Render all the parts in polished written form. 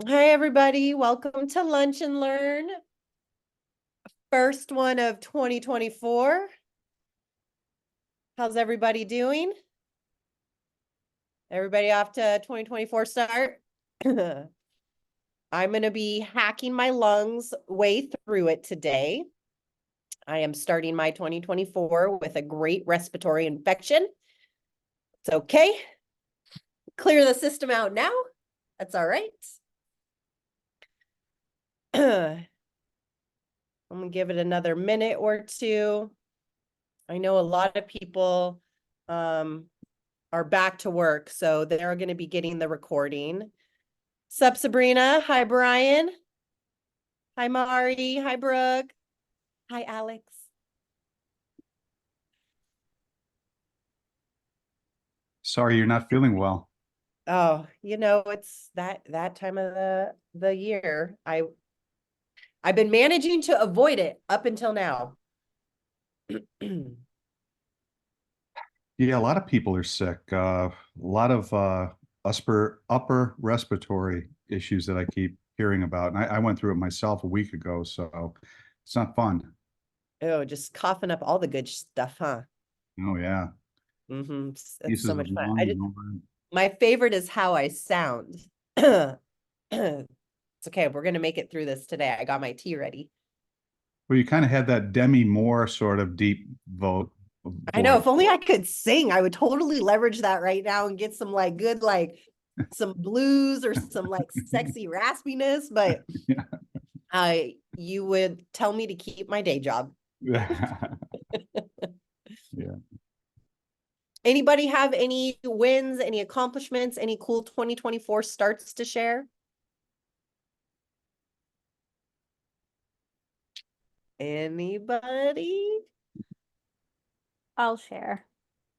Hi, everybody. Welcome to Lunch and Learn. First one of 2024. How's everybody doing? Everybody off to 2024 start? I'm going to be hacking my lungs way through it today. I am starting my 2024 with a great respiratory infection. It's okay. Clear the system out now. That's all right. I'm going to give it another minute or two. I know a lot of people are back to work, so they're going to be getting the recording. Sup, Sabrina? Hi, Brian. Hi, Mari. Hi, Brooke. Hi, Alex. Sorry, you're not feeling well. Oh, it's that time of the year. I've been managing to avoid it up until now. Yeah, a lot of people are sick. A lot of upper respiratory issues that I keep hearing about. And I went through it myself a week ago, so it's not fun. Oh, just coughing up all the good stuff, huh? Oh yeah, It's so pieces of much fun. lung and all that. My favorite is how I sound. It's okay. We're gonna make it through this today. I got my tea ready. Well, you kind of had that Demi Moore sort of deep I know, voice. if only I could sing, I would totally leverage that right now and get some like good some blues or some like sexy raspiness, but Yeah. you would tell me to keep my day job. Yeah. Anybody have any wins, any accomplishments, any cool 2024 starts to share? Anybody? I'll share.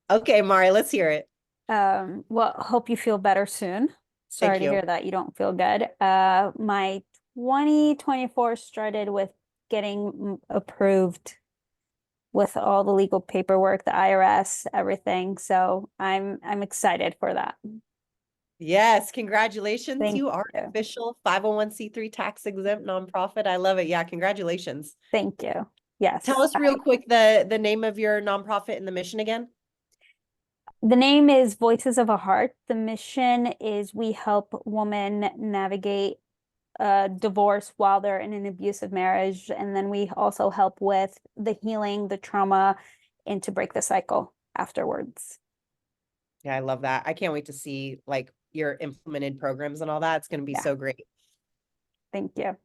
Okay, Mari, let's hear it. Well, hope you feel better soon. Sorry Thank to hear you. that you don't feel good. My 2024 started with getting approved with all the legal paperwork, the IRS, everything. So I'm excited for that. Yes, congratulations. Thank You are an you. official 501(c)(3) tax exempt nonprofit. I love it. Yeah, congratulations. Thank you. Tell Yes. us real quick the name of your nonprofit and the mission again. The name is Voices of a Heart. The mission is we help women navigate divorce while they're in an abusive marriage. And then we also help with the healing, the trauma, and to break the cycle afterwards. Yeah, I love that. I can't wait to see like your implemented programs and all that. It's going to be Yeah, so great. thank you.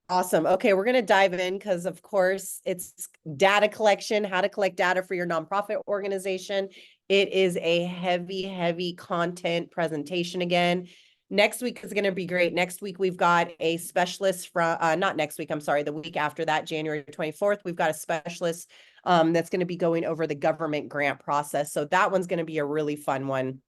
Awesome. Okay, we're going to dive in because, of course, it's data collection, how to collect data for your nonprofit organization. It is a heavy, heavy content presentation again. Next week is going to be great. Next week, we've got a specialist from, not next week, I'm sorry, the week after that, January 24th, we've got a specialist that's going to be going over the government grant process. So that one's going to be a really fun one.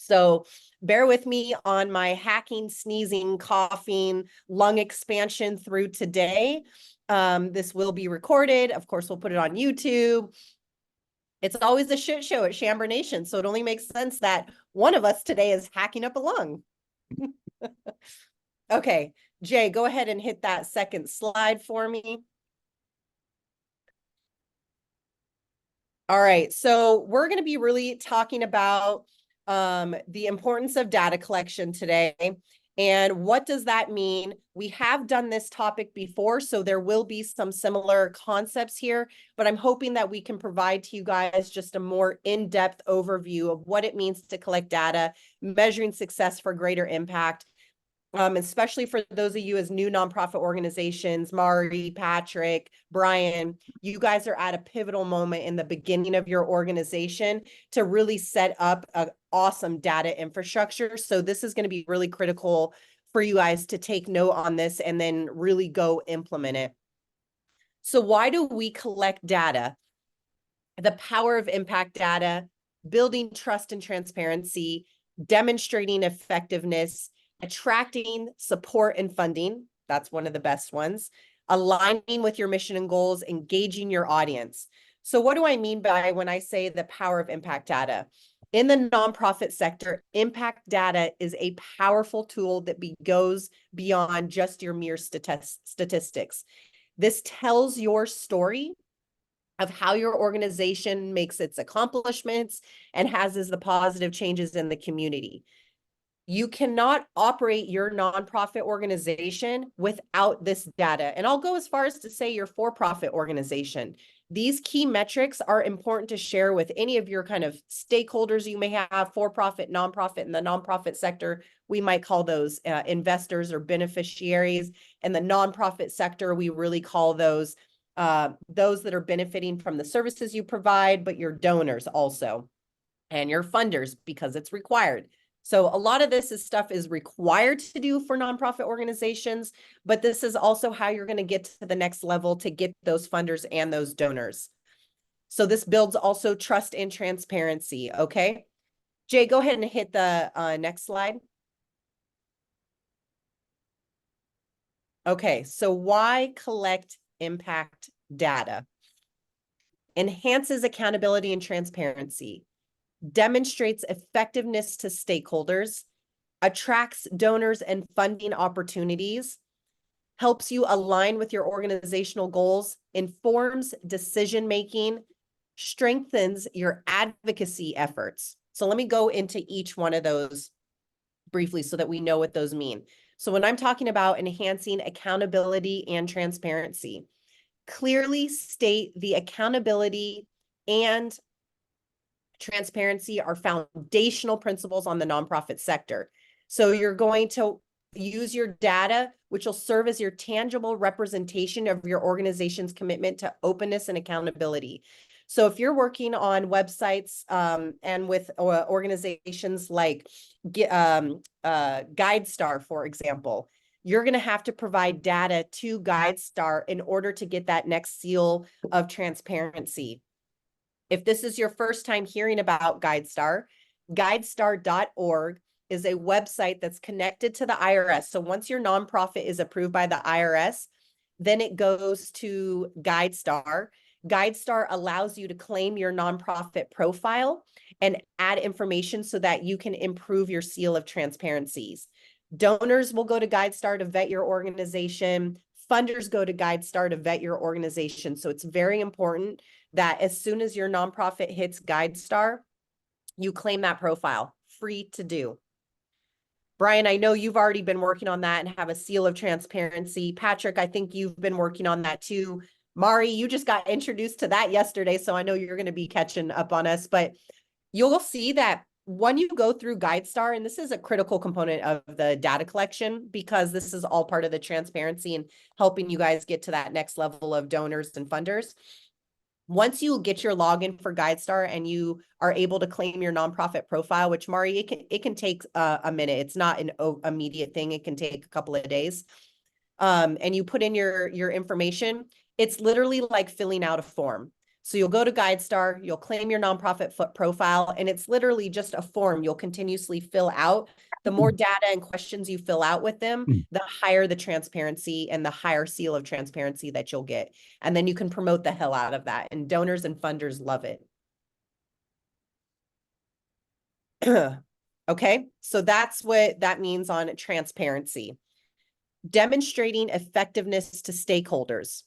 So bear with me on my hacking, sneezing, coughing, lung expansion through today. This will be recorded. Of course, we'll put it on YouTube. It's always a shit show at Chamber Nation, so it only makes sense that one of us today is hacking up a lung. Okay, Jay, go ahead and hit that second slide for me. All right, so we're going to be really talking about the importance of data collection today. And what does that mean? We have done this topic before, so there will be some similar concepts here, but I'm hoping that we can provide to you guys just a more in-depth overview of what it means to collect data, measuring success for greater impact, especially for those of you as new nonprofit organizations, Mari, Patrick, Brian, you guys are at a pivotal moment in the beginning of your organization to really set up an awesome data infrastructure. So this is going to be really critical for you guys to take note on this and then really go implement it. So why do we collect data? The power of impact data, building trust and transparency, demonstrating effectiveness, attracting support and funding. That's one of the best ones. Aligning with your mission and goals, engaging your audience. So what do I mean by when I say the power of impact data? In the nonprofit sector, impact data is a powerful tool that goes beyond just your mere statistics. This tells your story of how your organization makes its accomplishments and has the positive changes in the community. You cannot operate your nonprofit organization without this data. And I'll go as far as to say your for-profit organization. These key metrics are important to share with any of your kind of stakeholders you may have, for-profit, nonprofit. In the nonprofit sector, we might call those investors or beneficiaries. In the nonprofit sector, we really call those that are benefiting from the services you provide, but your donors also, and your funders, because it's required. So a lot of this stuff is required to do for nonprofit organizations, but this is also how you're going to get to the next level to get those funders and those donors. So this builds also trust and transparency. Okay, Jay, go ahead and hit the next slide. Okay, so why collect impact data? Enhances accountability and transparency, demonstrates effectiveness to stakeholders, attracts donors and funding opportunities, helps you align with your organizational goals, informs decision-making, strengthens your advocacy efforts. So let me go into each one of those briefly so that we know what those mean. So when I'm talking about enhancing accountability and transparency, clearly state the accountability and transparency are foundational principles on the nonprofit sector. So you're going to use your data, which will serve as your tangible representation of your organization's commitment to openness and accountability. So if you're working on websites and with organizations like GuideStar, for example, you're going to have to provide data to GuideStar in order to get that next seal of transparency. If this is your first time hearing about GuideStar, guidestar.org is a website that's connected to the IRS. So once your nonprofit is approved by the IRS, then it goes to GuideStar. GuideStar allows you to claim your nonprofit profile and add information so that you can improve your seal of transparencies. Donors will go to GuideStar to vet your organization. Funders go to GuideStar to vet your organization. So it's very important that as soon as your nonprofit hits GuideStar, you claim that profile, free to do. Brian, I know you've already been working on that and have a seal of transparency. Patrick, I think you've been working on that too. Mari, you just got introduced to that yesterday, so I know you're going to be catching up on us, but you'll see that when you go through GuideStar, and this is a critical component of the data collection because this is all part of the transparency and helping you guys get to that next level of donors and funders. Once you get your login for GuideStar and you are able to claim your nonprofit profile, which Mari, it can take a minute. It's not an immediate thing. It can take a couple of days. And you put in your information. It's literally like filling out a form. So you'll go to GuideStar, you'll claim your nonprofit profile, and it's literally just a form you'll continuously fill out. The more data and questions you fill out with them, the higher the transparency and the higher seal of transparency that you'll get. And then you can promote the hell out of that. And donors and funders love it. Okay, so that's what that means on transparency. Demonstrating effectiveness to stakeholders.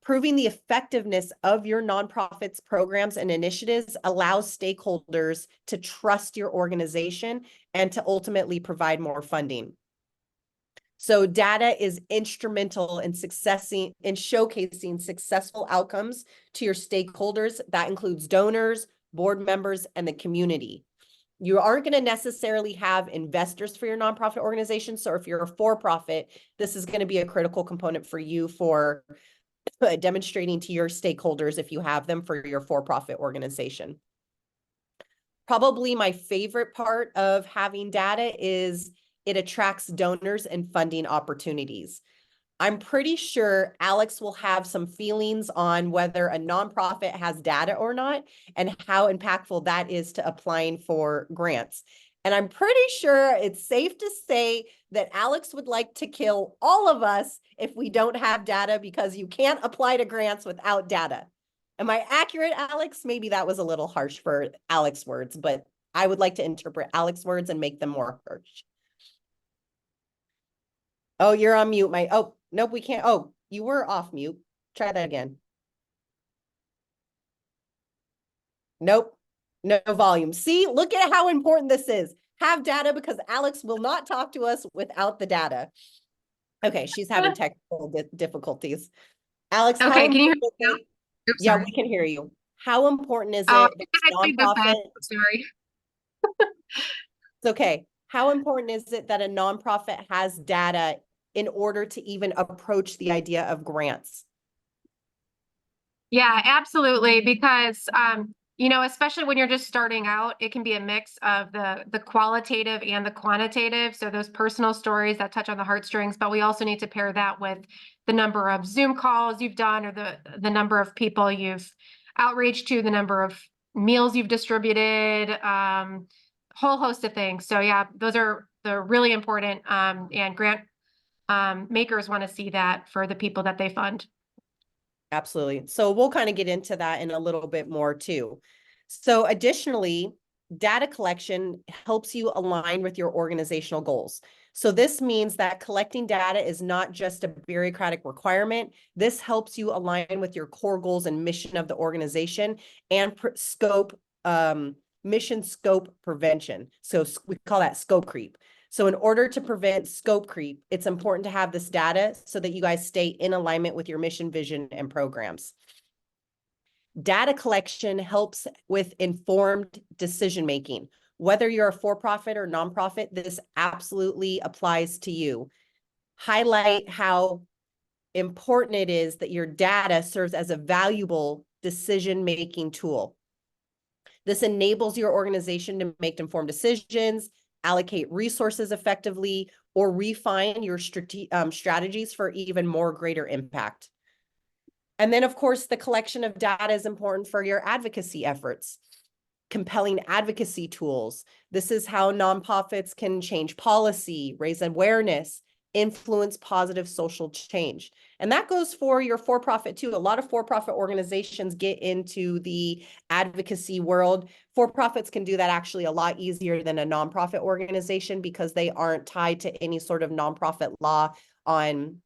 Proving the effectiveness of your nonprofit's programs and initiatives allows stakeholders to trust your organization and to ultimately provide more funding. So data is instrumental in showcasing successful outcomes to your stakeholders. That includes donors, board members, and the community. You aren't going to necessarily have investors for your nonprofit organization. So if you're a for-profit, this is going to be a critical component for you for demonstrating to your stakeholders if you have them for your for-profit organization. Probably my favorite part of having data is it attracts donors and funding opportunities. I'm pretty sure Alex will have some feelings on whether a nonprofit has data or not and how impactful that is to applying for grants. And I'm pretty sure it's safe to say that Alex would like to kill all of us if we don't have data because you can't apply to grants without data. Am I accurate, Alex? Maybe that was a little harsh for Alex words, but I would like to interpret Alex words and make them more harsh. Oh, you're on mute, oh, nope, we can't. Oh, you were off mute. Try that again. Nope, no volume. See, look at how important this is. Have data, because Alex will not talk to us without the data. Okay, she's having technical difficulties. Alex, how Okay, can you hear important me now? is it? Oops, Yeah, sorry. we can hear you. How important is Oh, it I that think I played this bad. nonprofit? Sorry. It's okay. How important is it that a nonprofit has data in order to even approach the idea of grants? Yeah, absolutely. Because you know, especially when you're just starting out, it can be a mix of the qualitative and the quantitative. So those personal stories that touch on the heartstrings, but we also need to pair that with the number of Zoom calls you've done, or the number of people you've outreached to, the number of meals you've distributed, whole host of things. So yeah, those are the really important, and grant makers want to see that for the people that they fund. Absolutely. So we'll kind of get into that in a little bit more too. So additionally, data collection helps you align with your organizational goals. So this means that collecting data is not just a bureaucratic requirement. This helps you align with your core goals and mission of the organization and mission scope prevention. So we call that scope creep. So in order to prevent scope creep, it's important to have this data so that you guys stay in alignment with your mission, vision, and programs. Data collection helps with informed decision-making. Whether you're a for-profit or nonprofit, this absolutely applies to you. Highlight how important it is that your data serves as a valuable decision-making tool. This enables your organization to make informed decisions, allocate resources effectively, or refine your strategies for even more greater impact. And then, of course, the collection of data is important for your advocacy efforts. Compelling advocacy tools. This is how nonprofits can change policy, raise awareness, influence positive social change. And that goes for your for-profit too. A lot of for-profit organizations get into the advocacy world. For-profits can do that actually a lot easier than a nonprofit organization because they aren't tied to any sort of nonprofit law on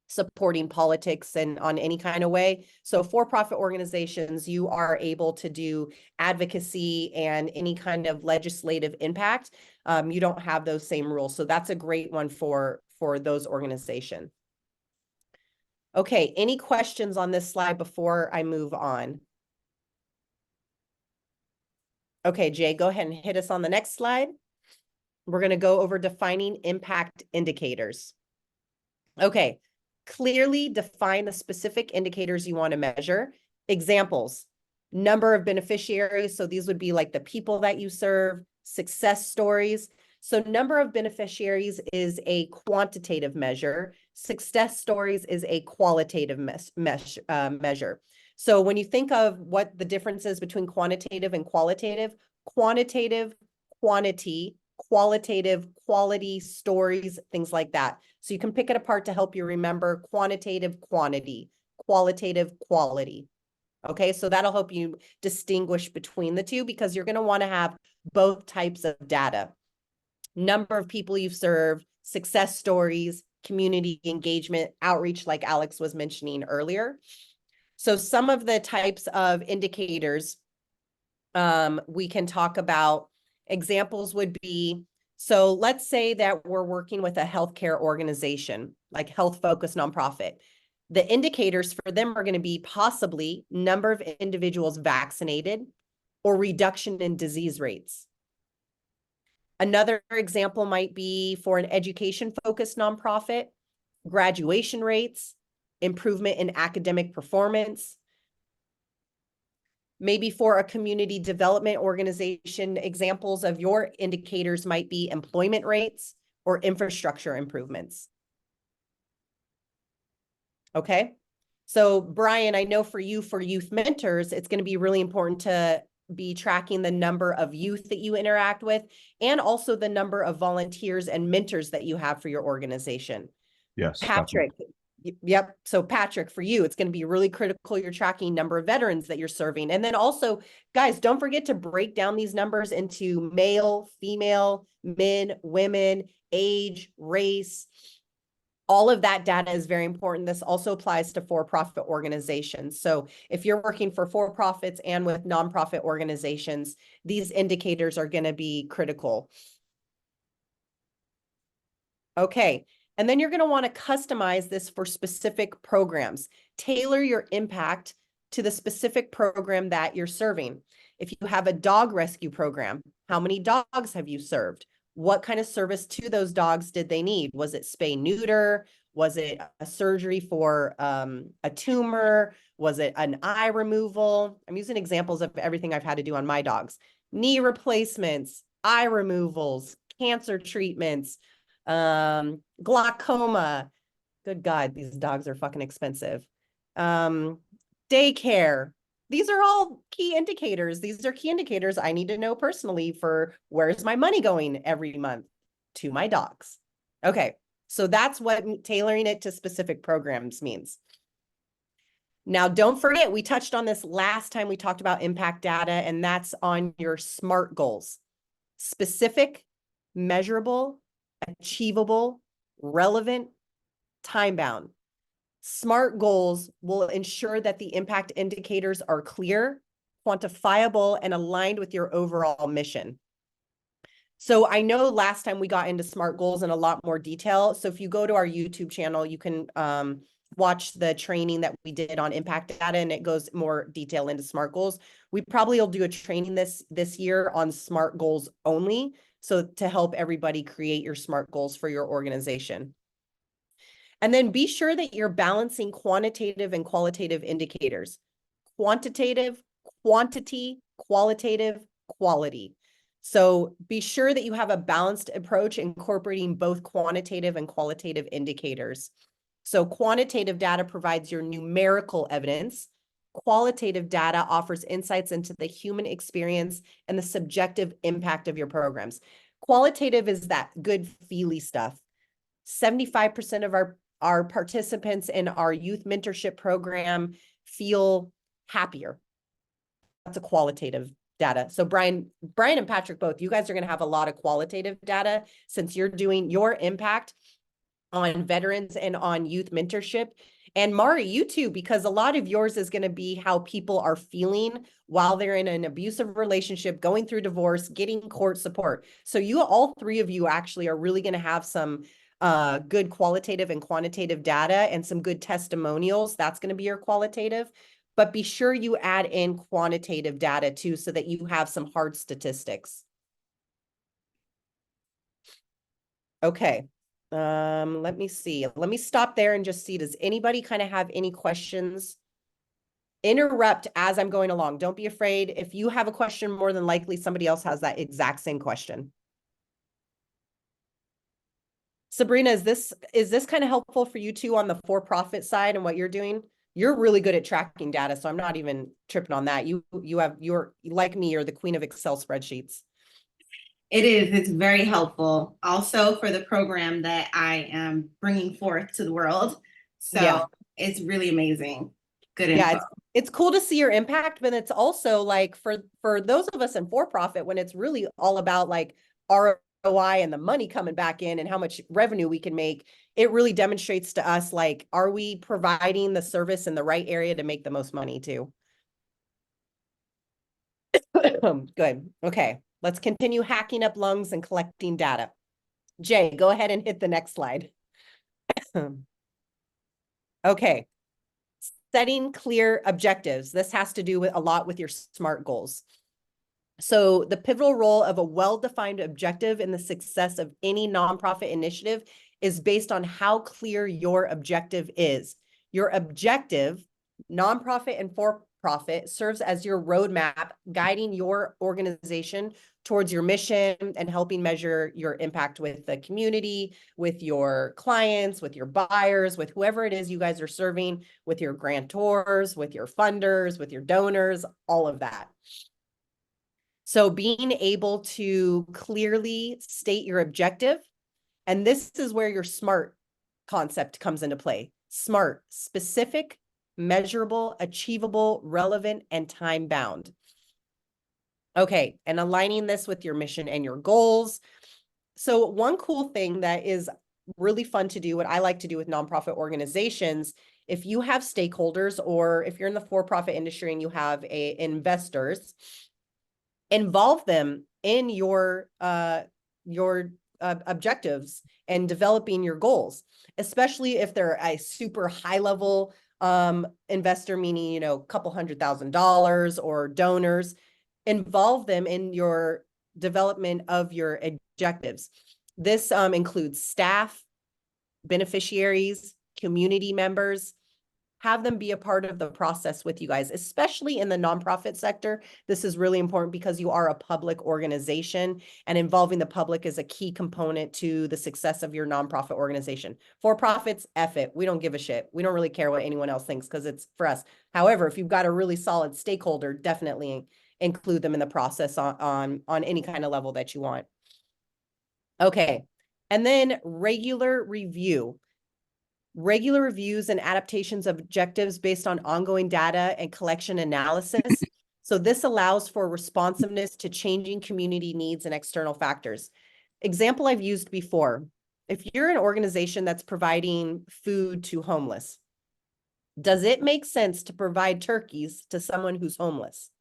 supporting politics and on any kind of way. So for-profit organizations, you are able to do advocacy and any kind of legislative impact. You don't have those same rules. So that's a great one for those organizations. Okay, any questions on this slide before I move on? Okay, Jay, go ahead and hit us on the next slide. We're going to go over defining impact indicators. Okay, clearly define the specific indicators you want to measure. Examples, number of beneficiaries. So these would be like the people that you serve, success stories. So number of beneficiaries is a quantitative measure. Success stories is a qualitative measure. So when you think of what the difference is between quantitative and qualitative, quantitative, quantity, qualitative, quality, stories, things like that. So you can pick it apart to help you remember quantitative, quantity, qualitative, quality. Okay, so that'll help you distinguish between the two because you're going to want to have both types of data. Number of people you've served, success stories, community engagement, outreach, like Alex was mentioning earlier. So some of the types of indicators we can talk about. Examples would be, so let's say that we're working with a healthcare organization, like health-focused nonprofit. The indicators for them are going to be possibly number of individuals vaccinated or reduction in disease rates. Another example might be for an education-focused nonprofit, graduation rates, improvement in academic performance. Maybe for a community development organization, examples of your indicators might be employment rates or infrastructure improvements. Okay. So Brian, I know for you, for youth mentors, it's going to be really important to be tracking the number of youth that you interact with and also the number of volunteers and mentors that you have for your organization. Yes, Patrick, definitely. Yep. So Patrick, for you, it's going to be really critical. You're tracking number of veterans that you're serving. And then also, guys, don't forget to break down these numbers into male, female, men, women, age, race. All of that data is very important. This also applies to for-profit organizations. So if you're working for for-profits and with nonprofit organizations, these indicators are going to be critical. Okay. And then you're going to want to customize this for specific programs. Tailor your impact to the specific program that you're serving. If you have a dog rescue program, how many dogs have you served? What kind of service to those dogs did they need? Was it spay neuter? Was it a surgery for a tumor? Was it an eye removal? I'm using examples of everything I've had to do on my dogs. Knee replacements, eye removals, cancer treatments, glaucoma. Good God, these dogs are fucking expensive. Daycare. These are all key indicators. These are key indicators I need to know personally for where's my money going every month to my dogs. Okay, so that's what tailoring it to specific programs means. Now, don't forget, we touched on this last time we talked about impact data, and that's on your SMART goals. Specific, measurable, achievable, relevant, time-bound. SMART goals will ensure that the impact indicators are clear, quantifiable, and aligned with your overall mission. So I know last time we got into SMART goals in a lot more detail. So if you go to our YouTube channel, you can watch the training that we did on impact data, and it goes more detail into SMART goals. We probably will do a training this year on SMART goals only, so to help everybody create your SMART goals for your organization. And then be sure that you're balancing quantitative and qualitative indicators. Quantitative, quantity, qualitative, quality. So be sure that you have a balanced approach incorporating both quantitative and qualitative indicators. So quantitative data provides your numerical evidence. Qualitative data offers insights into the human experience and the subjective impact of your programs. Qualitative is that good feely stuff. 75% of our participants in our youth mentorship program feel happier. That's a qualitative data. So Brian and Patrick, both, you guys are going to have a lot of qualitative data since you're doing your impact on veterans and on youth mentorship. And Mari, you too, because a lot of yours is going to be how people are feeling while they're in an abusive relationship, going through divorce, getting court support. So you, all three of you actually are really going to have some good qualitative and quantitative data and some good testimonials. That's going to be your qualitative. But be sure you add in quantitative data too, so that you have some hard statistics. Okay. Let me see. Let me stop there and just see, does anybody kind of have any questions? Interrupt as I'm going along. Don't be afraid. If you have a question, more than likely somebody else has that exact same question. Sabrina, is this kind of helpful for you too on the for-profit side and what you're doing? You're really good at tracking data, so I'm not even tripping on that. You're like me, you're the queen of Excel spreadsheets. It is. It's very helpful. Also for the program that I am bringing forth to the world. So yeah, it's really amazing. Good info. Yeah, it's cool to see your impact, but it's also like for those of us in for-profit, when it's really all about like ROI and the money coming back in and how much revenue we can make, it really demonstrates to us, like, are we providing the service in the right area to make the most money too? Good. Okay. Let's continue hacking up lungs and collecting data. Jay, go ahead and hit the next slide. Okay. Setting clear objectives. This has to do with a lot with your SMART goals. So the pivotal role of a well-defined objective in the success of any nonprofit initiative is based on how clear your objective is. Your objective, nonprofit and for-profit, serves as your roadmap, guiding your organization towards your mission and helping measure your impact with the community, with your clients, with your buyers, with whoever it is you guys are serving, with your grantors, with your funders, with your donors, all of that. So being able to clearly state your objective, and this is where your SMART concept comes into play. SMART, specific, measurable, achievable, relevant, and time-bound. Okay, and aligning this with your mission and your goals. So one cool thing that is really fun to do, what I like to do with nonprofit organizations, if you have stakeholders or if you're in the for-profit industry and you have investors, involve them in your objectives and developing your goals, especially if they're a super high level investor, meaning, you know, a couple $100,000 or donors. Involve them in your development of your objectives. This includes staff, beneficiaries, community members. Have them be a part of the process with you guys, especially in the nonprofit sector. This is really important because you are a public organization, and involving the public is a key component to the success of your nonprofit organization. For profits, F it. We don't give a shit. We don't really care what anyone else thinks because it's for us. However, if you've got a really solid stakeholder, definitely include them in the process on any kind of level that you want. Okay. And then regular review. Regular reviews and adaptations of objectives based on ongoing data and collection analysis. So this allows for responsiveness to changing community needs and external factors. Example I've used before, if you're an organization that's providing food to homeless, does it make sense to provide turkeys to someone who's homeless?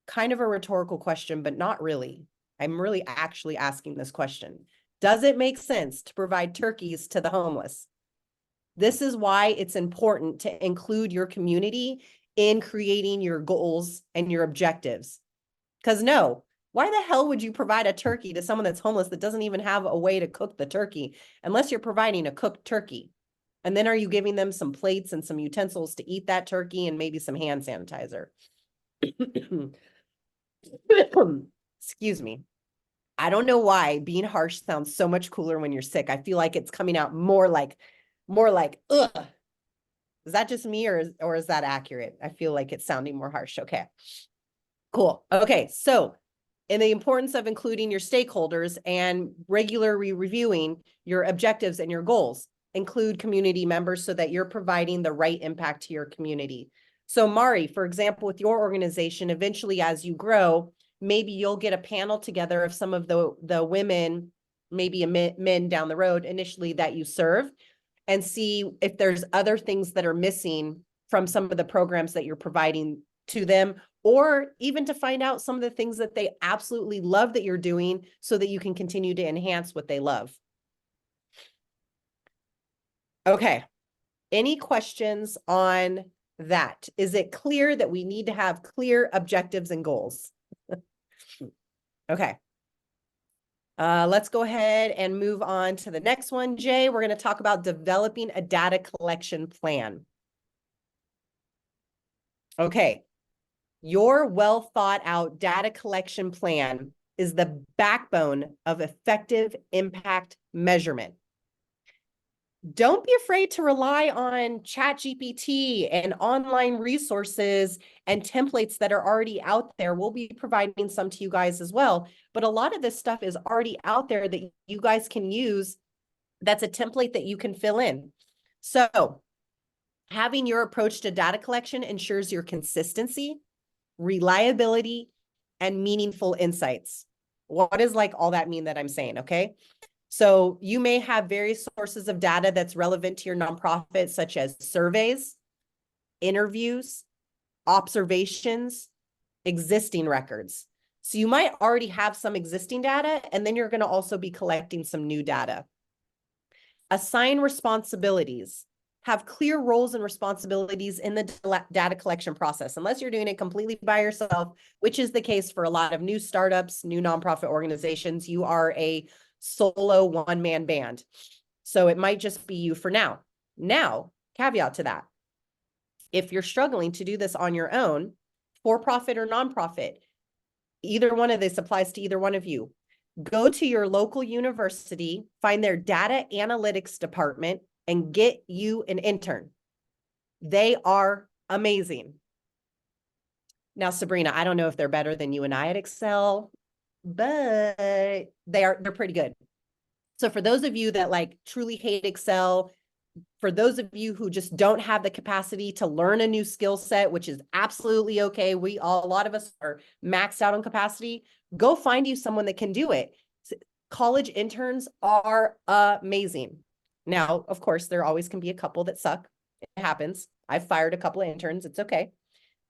Kind of a rhetorical question, but not really. I'm really actually asking this question. Does it make sense to provide turkeys to the homeless? This is why it's important to include your community in creating your goals and your objectives. Because no, why the hell would you provide a turkey to someone that's homeless that doesn't even have a way to cook the turkey unless you're providing a cooked turkey? And then are you giving them some plates and some utensils to eat that turkey and maybe some hand sanitizer? Excuse me. I don't know why being harsh sounds so much cooler when you're sick. I feel like it's coming out more like, ugh. Is that just me or is that accurate? I feel like it's sounding more harsh. Okay, cool. Okay, so in the importance of including your stakeholders and regularly reviewing your objectives and your goals, include community members so that you're providing the right impact to your community. So Mari, for example, with your organization, eventually as you grow, maybe you'll get a panel together of some of the women, maybe men down the road initially that you serve, and see if there's other things that are missing from some of the programs that you're providing to them, or even to find out some of the things that they absolutely love that you're doing so that you can continue to enhance what they love. Okay. Any questions on that? Is it clear that we need to have clear objectives and goals? Okay. Let's go ahead and move on to the next one, Jay. We're going to talk about developing a data collection plan. Okay. Your well thought out data collection plan is the backbone of effective impact measurement. Don't be afraid to rely on ChatGPT and online resources and templates that are already out there. We'll be providing some to you guys as well. But a lot of this stuff is already out there that you guys can use. That's a template that you can fill in. So having your approach to data collection ensures your consistency, reliability, and meaningful insights. What does like all that mean that I'm saying? Okay. So you may have various sources of data that's relevant to your nonprofit, such as surveys, interviews, observations, existing records. So you might already have some existing data, and then you're going to also be collecting some new data. Assign responsibilities. Have clear roles and responsibilities in the data collection process, unless you're doing it completely by yourself, which is the case for a lot of new startups, new nonprofit organizations. You are a solo one-man band. So it might just be you for now. Now, caveat to that. If you're struggling to do this on your own, for-profit or nonprofit, either one of this applies to either one of you. Go to your local university, find their data analytics department, and get you an intern. They are amazing. Now, Sabrina, I don't know if they're better than you and I at Excel, but they're pretty good. So for those of you that like truly hate Excel, for those of you who just don't have the capacity to learn a new skill set, which is absolutely okay. A lot of us are maxed out on capacity. Go find you someone that can do it. College interns are amazing. Now, of course, there always can be a couple that suck. It happens. I've fired a couple of interns. It's okay.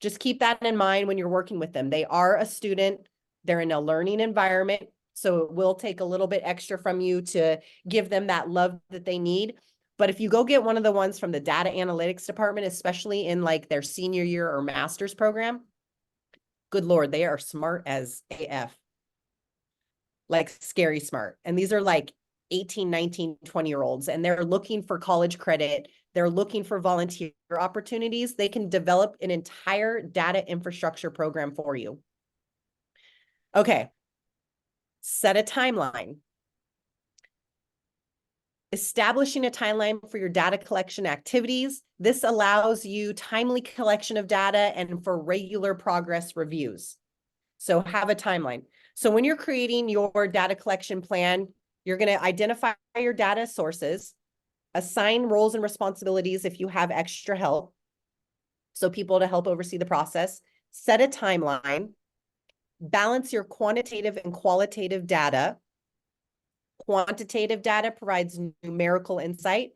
Just keep that in mind when you're working with them. They are a student. They're in a learning environment. So it will take a little bit extra from you to give them that love that they need. But if you go get one of the ones from the data analytics department, especially in like their senior year or master's program, good Lord, they are smart as AF. Like scary smart. And these are like 18, 19, 20-year-olds, and they're looking for college credit. They're looking for volunteer opportunities. They can develop an entire data infrastructure program for you. Okay. Set a timeline. Establishing a timeline for your data collection activities. This allows you timely collection of data and for regular progress reviews. So have a timeline. So when you're creating your data collection plan, you're going to identify your data sources, assign roles and responsibilities if you have extra help, so people to help oversee the process, set a timeline, balance your quantitative and qualitative data. Quantitative data provides numerical insight.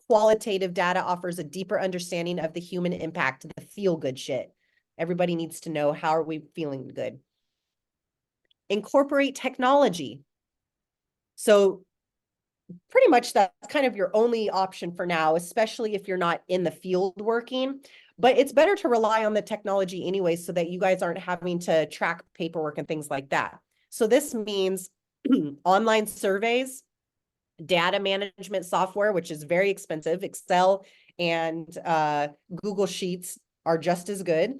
Qualitative data offers a deeper understanding of the human impact, the feel-good shit. Everybody needs to know, how are we feeling good? Incorporate technology. So pretty much that's kind of your only option for now, especially if you're not in the field working. But it's better to rely on the technology anyway, so that you guys aren't having to track paperwork and things like that. So this means online surveys, data management software, which is very expensive. Excel and Google Sheets are just as good.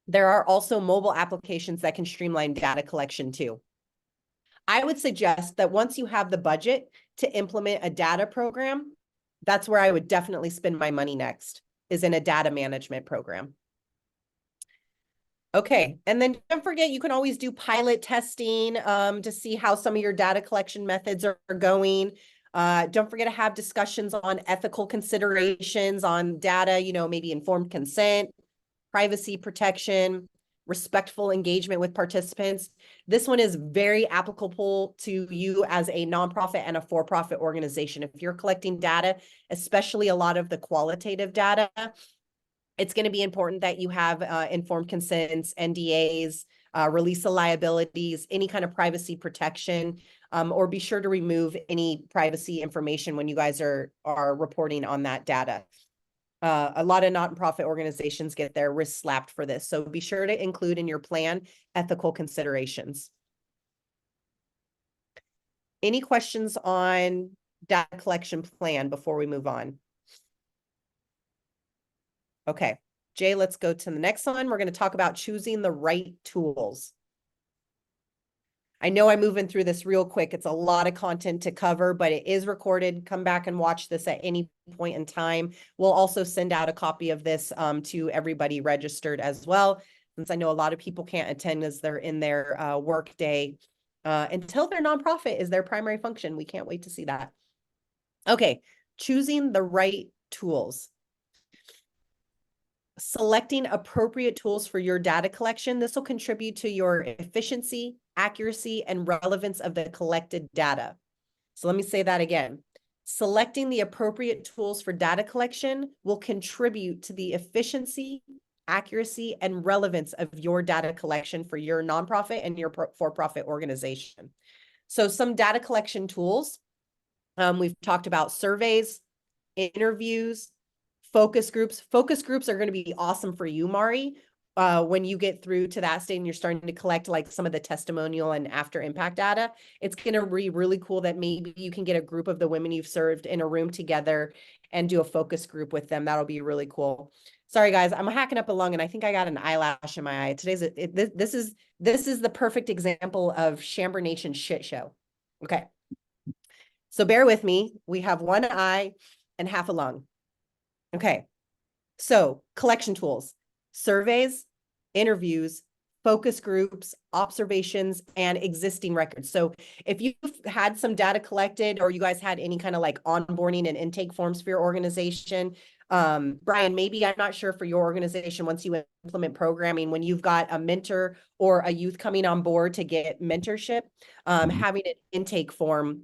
There are also mobile applications that can streamline data collection too. I would suggest that once you have the budget to implement a data program, that's where I would definitely spend my money next, is in a data management program. Okay, and then don't forget, you can always do pilot testing to see how some of your data collection methods are going. Don't forget to have discussions on ethical considerations on data, maybe informed consent, privacy protection, respectful engagement with participants. This one is very applicable to you as a nonprofit and a for-profit organization. If you're collecting data, especially a lot of the qualitative data, it's going to be important that you have informed consents, NDAs, release of liabilities, any kind of privacy protection, or be sure to remove any privacy information when you guys are reporting on that data. A lot of nonprofit organizations get their wrists slapped for this. So be sure to include in your plan ethical considerations. Any questions on data collection plan before we move on? Okay, Jay, let's go to the next one. We're going to talk about choosing the right tools. I know I'm moving through this real quick. It's a lot of content to cover, but it is recorded. Come back and watch this at any point in time. We'll also send out a copy of this to everybody registered as well, since I know a lot of people can't attend as they're in their work day until their nonprofit is their primary function. We can't wait to see that. Okay, choosing the right tools. Selecting appropriate tools for your data collection. This will contribute to your efficiency, accuracy, and relevance of the collected data. So let me say that again. Selecting the appropriate tools for data collection will contribute to the efficiency, accuracy, and relevance of your data collection for your nonprofit and your for-profit organization. So some data collection tools, we've talked about surveys, interviews, focus groups. Focus groups are going to be awesome for you, Mari, when you get through to that state and you're starting to collect like some of the testimonial and after impact data. It's going to be really cool that maybe you can get a group of the women you've served in a room together and do a focus group with them. That'll be really cool. Sorry, guys, I'm hacking up a lung and I think I got an eyelash in my eye. This is the perfect example of Chamber Nation shit show. Okay. So bear with me. We have one eye and half a lung. Okay, so collection tools, surveys, interviews, focus groups, observations, and existing records. So if you've had some data collected or you guys had any kind of like onboarding and intake forms for your organization, Brian, maybe I'm not sure for your organization, once you implement programming, when you've got a mentor or a youth coming on board to get mentorship, having an intake form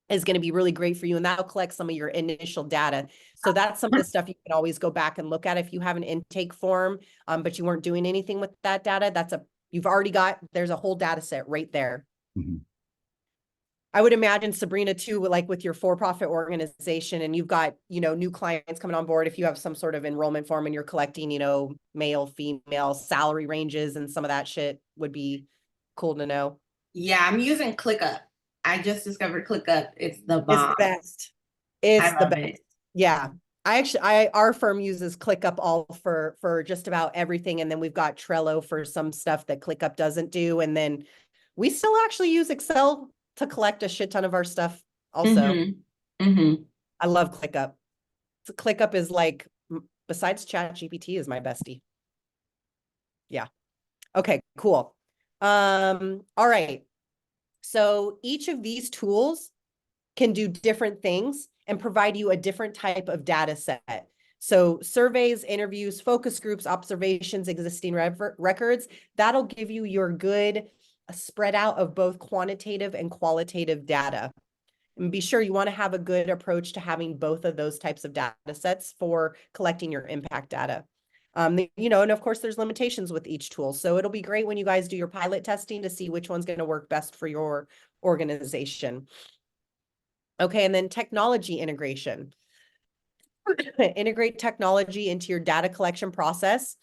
is going to be really great for you. And that'll collect some of your initial data. So that's some of the stuff you can always go back and look at if you have an intake form, but you weren't doing anything with that data. You've already got, there's a whole data set right there. Mhm. I would imagine, Sabrina, too, like with your for-profit organization and you've got, new clients coming on board, if you have some sort of enrollment form and you're collecting, male, female salary ranges and some of that shit would be cool to know. Yeah, I'm using ClickUp. I just discovered ClickUp. It's the It's bomb. the best. I It's the love best. it. Yeah. Our firm uses ClickUp all for just about everything. And then we've got Trello for some stuff that ClickUp doesn't do. And then we still actually use Excel to collect a shit ton of our stuff also. I love ClickUp. So ClickUp is like, besides ChatGPT, is my bestie. Yeah. Okay, cool. All right. So each of these tools can do different things and provide you a different type of data set. So surveys, interviews, focus groups, observations, existing records, that'll give you your good spread out of both quantitative and qualitative data. And be sure you want to have a good approach to having both of those types of data sets for collecting your impact data. And of course there's limitations with each tool. So it'll be great when you guys do your pilot testing to see which one's going to work best for your organization. Okay, and then technology integration. Integrate technology into your data collection process,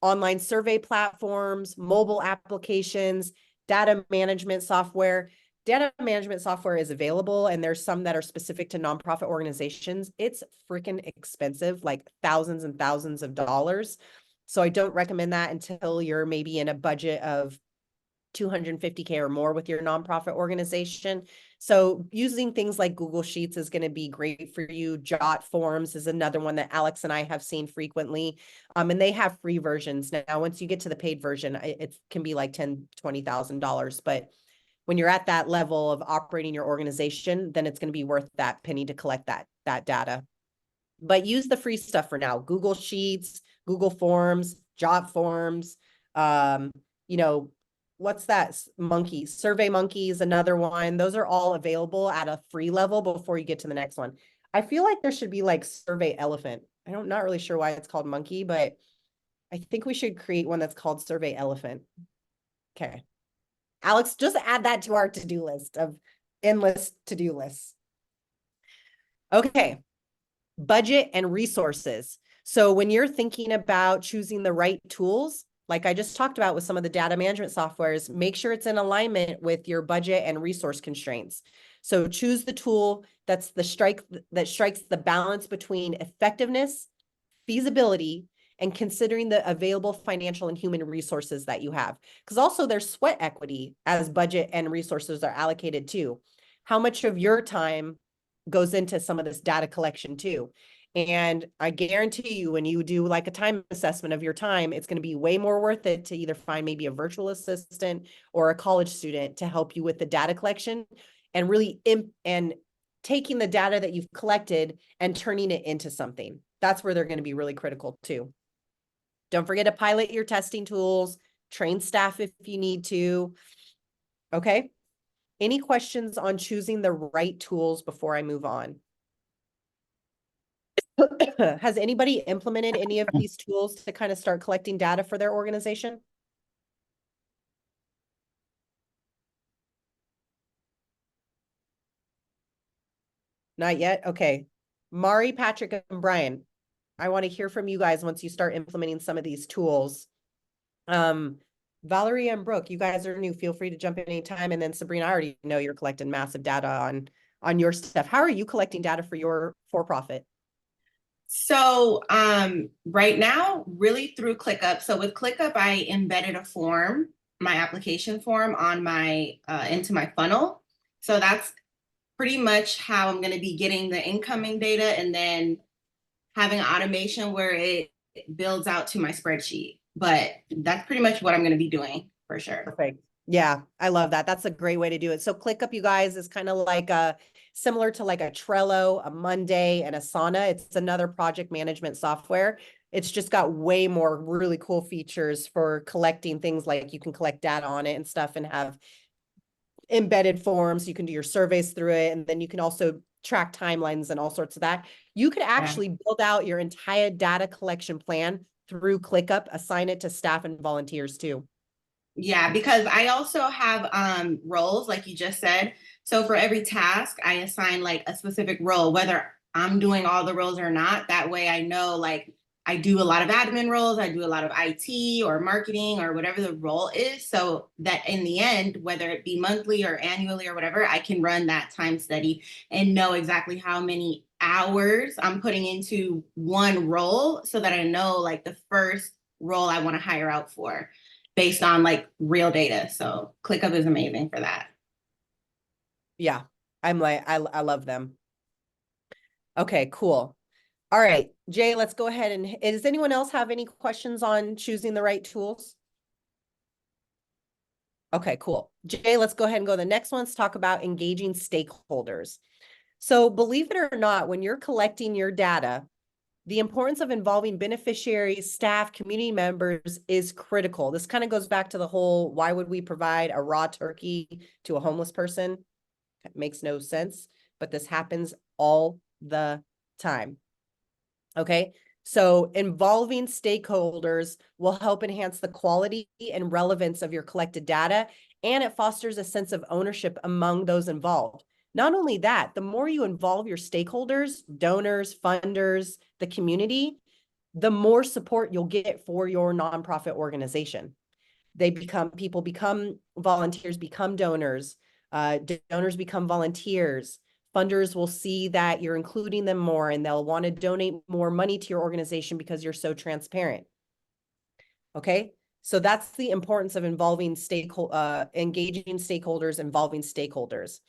online survey platforms, mobile applications, data management software. Data management software is available, and there's some that are specific to nonprofit organizations. It's freaking expensive, like thousands and thousands of dollars. So I don't recommend that until you're maybe in a budget of $250K or more with your nonprofit organization. So using things like Google Sheets is going to be great for you. Jot Forms is another one that Alex and I have seen frequently. And they have free versions. Now, once you get to the paid version, it can be like $10,000, $20,000. But when you're at that level of operating your organization, then it's going to be worth that penny to collect that data. But use the free stuff for now. Google Sheets, Google Forms, Jot Forms, what's that? Monkey, Survey Monkey is another one. Those are all available at a free level before you get to the next one. I feel like there should be like Survey Elephant. I'm not really sure why it's called Monkey, but I think we should create one that's called Survey Elephant. Okay. Alex, just add that to our to-do list of endless to-do lists. Okay. Budget and resources. So when you're thinking about choosing the right tools, like I just talked about with some of the data management softwares, make sure it's in alignment with your budget and resource constraints. So choose the tool that strikes the balance between effectiveness, feasibility, and considering the available financial and human resources that you have. Because also there's sweat equity as budget and resources are allocated too. How much of your time goes into some of this data collection too? And I guarantee you, when you do like a time assessment of your time, it's going to be way more worth it to either find maybe a virtual assistant or a college student to help you with the data collection and really and taking the data that you've collected and turning it into something. That's where they're going to be really critical too. Don't forget to pilot your testing tools, train staff if you need to. Okay. Any questions on choosing the right tools before I move on? Has anybody implemented any of these tools to kind of start collecting data for their organization? Not yet? Okay. Mari, Patrick, and Brian, I want to hear from you guys once you start implementing some of these tools. Valerie and Brooke, you guys are new. Feel free to jump in anytime. And then Sabrina, I already know you're collecting massive data on your stuff. How are you collecting data for your for-profit? So right now, really through ClickUp. So with ClickUp, I embedded a form, my application form on my into my funnel. So that's pretty much how I'm going to be getting the incoming data and then having an automation where it builds out to my spreadsheet. but that's pretty much what I'm going to be doing for sure. Perfect. Yeah, I love that. That's a great way to do it. So ClickUp, you guys, is kind of like a similar to like a Trello, a Monday, and Asana. It's another project management software. It's just got way more really cool features for collecting things, like you can collect data on it and stuff and have embedded forms. You can do your surveys through it, and then you can also track timelines and all sorts of that. You could actually build out your entire data collection plan through ClickUp, assign it to staff and volunteers too. Yeah, because I also have roles, like you just said. So for every task, I assign like a specific role, whether I'm doing all the roles or not. That way I know, like, I do a lot of admin roles, I do a lot of IT or marketing or whatever the role is, so that in the end, whether it be monthly or annually or whatever, I can run that time study and know exactly how many hours I'm putting into one role, so that I know like the first role I want to hire out for based on like real data. So ClickUp is amazing for that. Yeah, I'm like, I love them. Okay, cool. All right, Jay, let's go ahead and does anyone else have any questions on choosing the right tools? Okay, cool. Jay, let's go ahead and go to the next one. Let's talk about engaging stakeholders. So believe it or not, when you're collecting your data, the importance of involving beneficiaries, staff, community members is critical. This kind of goes back to the whole, why would we provide a raw turkey to a homeless person? That makes no sense, but this happens all the time. Okay, so involving stakeholders will help enhance the quality and relevance of your collected data, and it fosters a sense of ownership among those involved. Not only that, the more you involve your stakeholders, donors, funders, the community, the more support you'll get for your nonprofit organization. People become volunteers, become donors, donors become volunteers. Funders will see that you're including them more, and they'll want to donate more money to your organization because you're so transparent. Okay, so that's the importance of engaging stakeholders, involving stakeholders.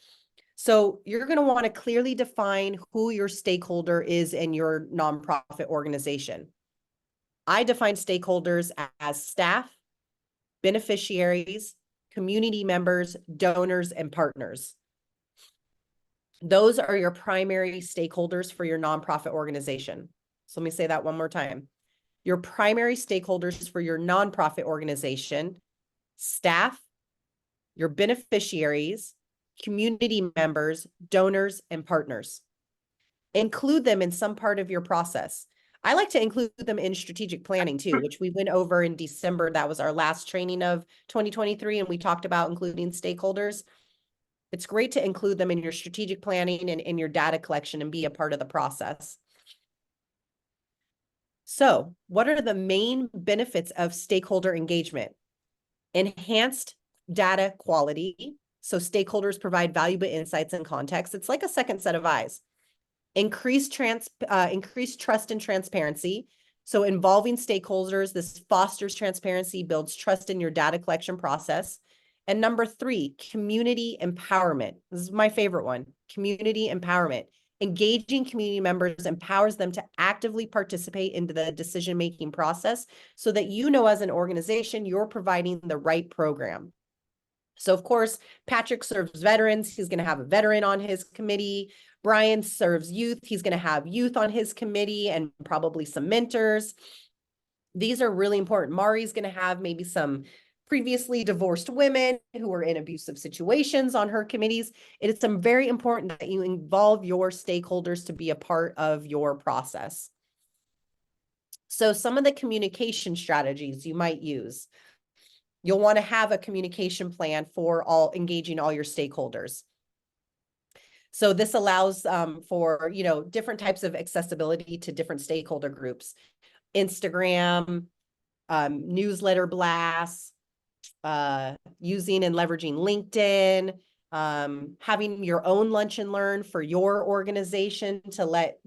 So you're going to want to clearly define who your stakeholder is in your nonprofit organization. I define stakeholders as staff, beneficiaries, community members, donors, and partners. Those are your primary stakeholders for your nonprofit organization. So let me say that one more time. Your primary stakeholders for your nonprofit organization: staff, your beneficiaries, community members, donors, and partners. Include them in some part of your process. I like to include them in strategic planning too, which we went over in December. That was our last training of 2023, and we talked about including stakeholders. It's great to include them in your strategic planning and in your data collection and be a part of the process. So, what are the main benefits of stakeholder engagement? Enhanced data quality. So stakeholders provide valuable insights and context. It's like a second set of eyes. Increased trust and transparency. So involving stakeholders, this fosters transparency, builds trust in your data collection process. And number 3, community empowerment. This is my favorite one, community empowerment. Engaging community members empowers them to actively participate in the decision-making process so that you know as an organization, you're providing the right program. So of course, Patrick serves veterans. He's going to have a veteran on his committee. Brian serves youth. He's going to have youth on his committee and probably some mentors. These are really important. Mari's going to have maybe some previously divorced women who are in abusive situations on her committees. It is very important that you involve your stakeholders to be a part of your process. So some of the communication strategies you might use. You'll want to have a communication plan for engaging all your stakeholders. So this allows for, different types of accessibility to different stakeholder groups. Instagram, newsletter blasts, using and leveraging LinkedIn, having your own lunch and learn for your organization to let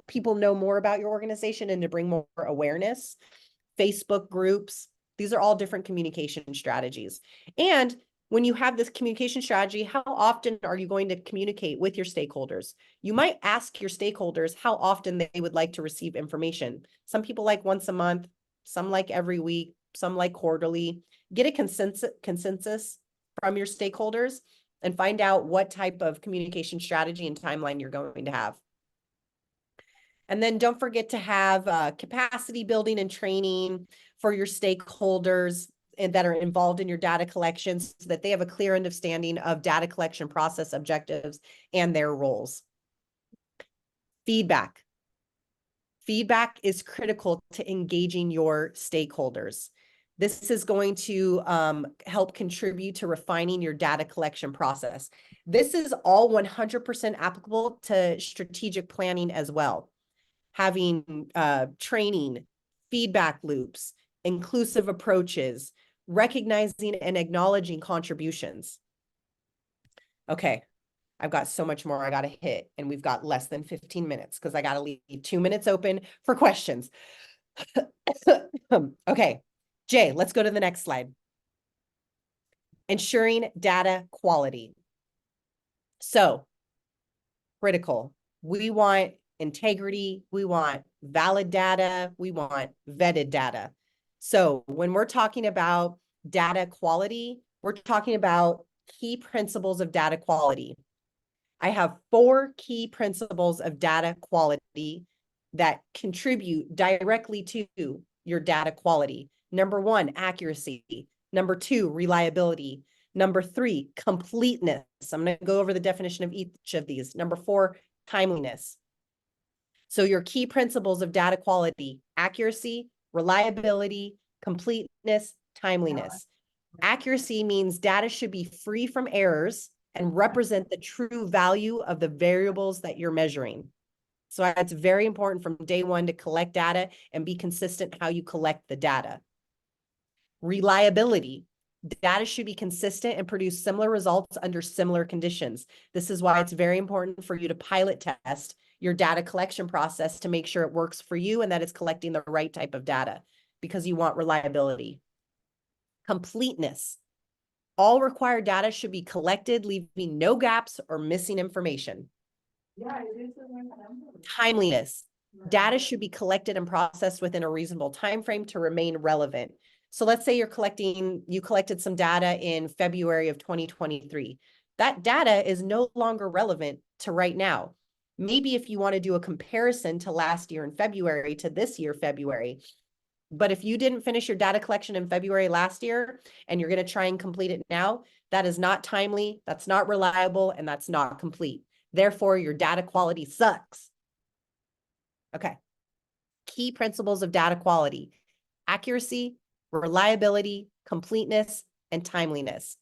people know more about your organization and to bring more awareness. Facebook groups. These are all different communication strategies. And when you have this communication strategy, how often are you going to communicate with your stakeholders? You might ask your stakeholders how often they would like to receive information. Some people like once a month. some like every week, some like quarterly. Get a consensus from your stakeholders and find out what type of communication strategy and timeline you're going to have. And then don't forget to have capacity building and training for your stakeholders and that are involved in your data collection so that they have a clear understanding of data collection process objectives and their roles. Feedback. Feedback is critical to engaging your stakeholders. This is going to help contribute to refining your data collection process. This is all 100% applicable to strategic planning as well. Having training, feedback loops, inclusive approaches, recognizing and acknowledging contributions. Okay, I've got so much more I got to hit, and we've got less than 15 minutes because I got to leave 2 minutes open for questions. Okay, Jay, let's go to the next slide. Ensuring data quality. So, critical. We want integrity, we want valid data, we want vetted data. So when we're talking about data quality, we're talking about key principles of data quality. I have 4 key principles of data quality that contribute directly to your data quality. Number 1, accuracy. Number 2, reliability. Number 3, completeness. I'm going to go over the definition of each of these. Number 4, timeliness. So your key principles of data quality: accuracy, reliability, completeness, timeliness. Accuracy means data should be free from errors and represent the true value of the variables that you're measuring. So it's very important from day one to collect data and be consistent how you collect the data. Reliability. Data should be consistent and produce similar results under similar conditions. This is why it's very important for you to pilot test your data collection process to make sure it works for you and that it's collecting the right type of data, because you want reliability. Completeness. All required data should be collected, leaving no gaps or missing information. Timeliness. Data should be collected and processed within a reasonable time frame to remain relevant. So let's say you collected some data in February of 2023. That data is no longer relevant to right now. Maybe if you want to do a comparison to last year in February to this year, February. But if you didn't finish your data collection in February last year and you're going to try and complete it now, that is not timely, that's not reliable, and that's not complete. Therefore, your data quality sucks. Okay. Key principles of data quality: accuracy, reliability, completeness, and timeliness.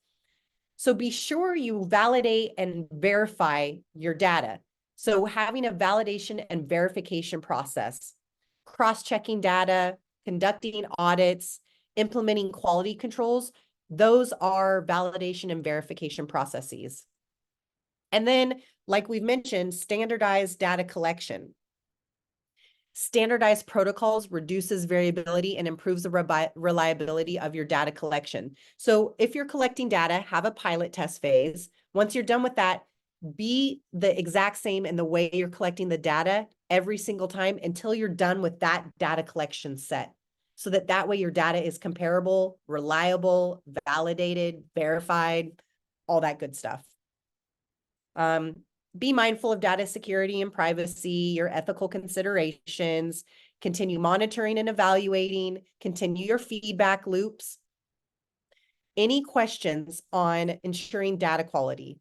So be sure you validate and verify your data. So having a validation and verification process, cross-checking data, conducting audits, implementing quality controls, those are validation and verification processes. And then, like we've mentioned, standardized data collection. Standardized protocols reduces variability and improves the reliability of your data collection. So if you're collecting data, have a pilot test phase. Once you're done with that, be the exact same in the way you're collecting the data every single time until you're done with that data collection set. So that way your data is comparable, reliable, validated, verified, all that good stuff. Be mindful of data security and privacy, your ethical considerations, continue monitoring and evaluating, continue your feedback loops. Any questions on ensuring data quality?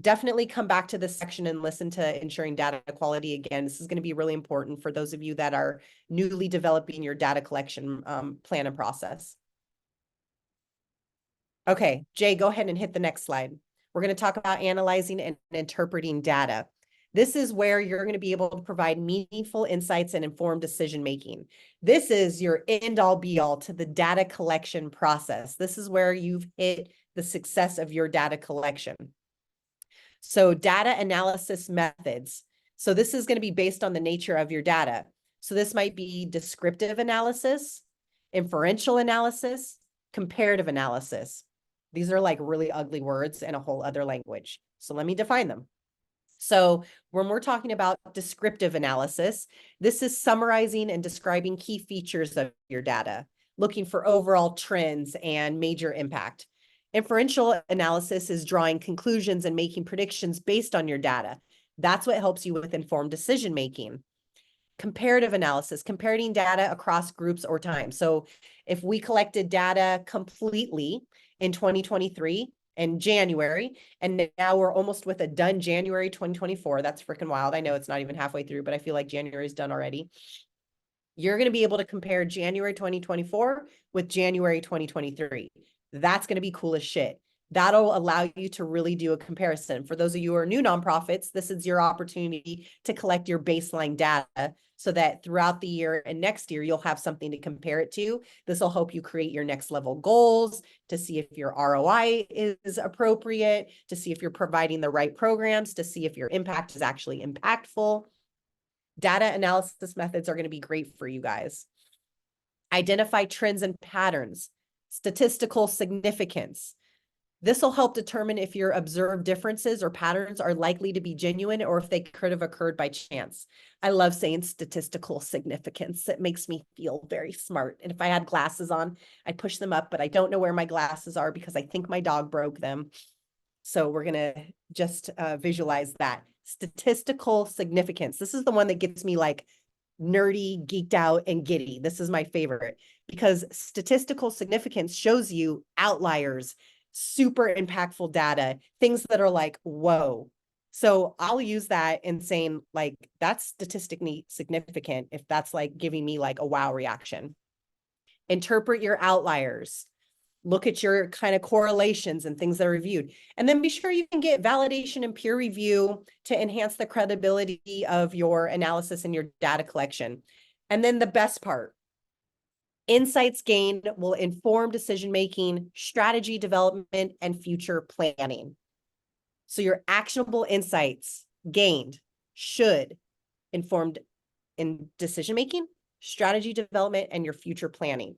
Definitely come back to this section and listen to ensuring data quality again. This is going to be really important for those of you that are newly developing your data collection plan and process. Okay, Jay, go ahead and hit the next slide. We're going to talk about analyzing and interpreting data. This is where you're going to be able to provide meaningful insights and informed decision-making. This is your end-all be-all to the data collection process. This is where you've hit the success of your data collection. So data analysis methods. So this is going to be based on the nature of your data. So this might be descriptive analysis, inferential analysis, comparative analysis. These are like really ugly words in a whole other language. So let me define them. So when we're talking about descriptive analysis, this is summarizing and describing key features of your data, looking for overall trends and major impact. Inferential analysis is drawing conclusions and making predictions based on your data. That's what helps you with informed decision making. Comparative analysis, comparing data across groups or time. So if we collected data completely in 2023 in January, and now we're almost with a done January 2024, that's freaking wild. I know it's not even halfway through, but I feel like January is done already. You're going to be able to compare January 2024 with January 2023. That's going to be cool as shit. That'll allow you to really do a comparison. For those of you who are new nonprofits, this is your opportunity to collect your baseline data so that throughout the year and next year, you'll have something to compare it to. This will help you create your next level goals, to see if your ROI is appropriate, to see if you're providing the right programs, to see if your impact is actually impactful. Data analysis methods are going to be great for you guys. Identify trends and patterns, statistical significance. This will help determine if your observed differences or patterns are likely to be genuine or if they could have occurred by chance. I love saying statistical significance. It makes me feel very smart. And if I had glasses on, I'd push them up, but I don't know where my glasses are because I think my dog broke them. So we're going to just visualize that. Statistical significance. This is the one that gets me like nerdy, geeked out, and giddy. This is my favorite because statistical significance shows you outliers, super impactful data, things that are like, whoa. So I'll use that in saying like, that's statistically significant if that's like giving me like a wow reaction. Interpret your outliers. Look at your kind of correlations and things that are reviewed. And then be sure you can get validation and peer review to enhance the credibility of your analysis and your data collection. And then the best part, insights gained will inform decision-making, strategy development, and future planning. So your actionable insights gained should inform in decision-making, strategy development, and your future planning.